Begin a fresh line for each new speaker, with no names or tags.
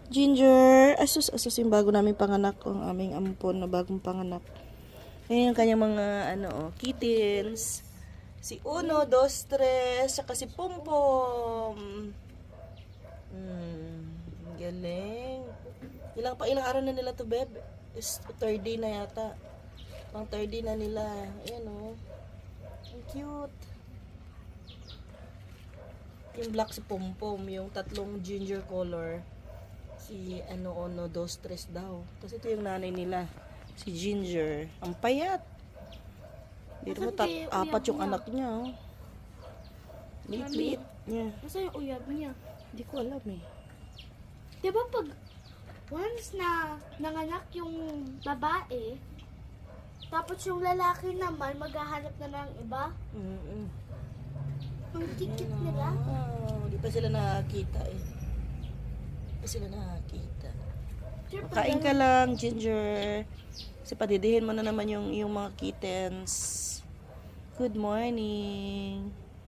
Ginger. Asus yung bago namin panganak. Ang aming ampon na bagong panganak. Ayan yung kanyang mga, kittens. Si Uno, Dos, Tres, saka si Pompom. Galing. Ilang araw na nila to, Beb? Is third day na yata. Pang third day na nila. Ayan, oh. Ang cute. Yung black si Pompom, yung tatlong ginger color. Si Uno, Dos, Tres daw. Tapos ito yung nanay nila. Si Ginger. Ang payat. Dito mo, apat yung anak niya, oh. Liit-liit niya.
Nasa yung uyab niya?
Hindi ko alam, eh.
Diba pag once na nanganak yung babae, tapos yung lalaki naman maghahanap na ng iba? Ang kikit nila.
Di pa sila nakakita, eh. Di pa sila nakakita. Kain ka lang, Ginger. Kasi padidihin mo na naman yung mga kittens. Good morning.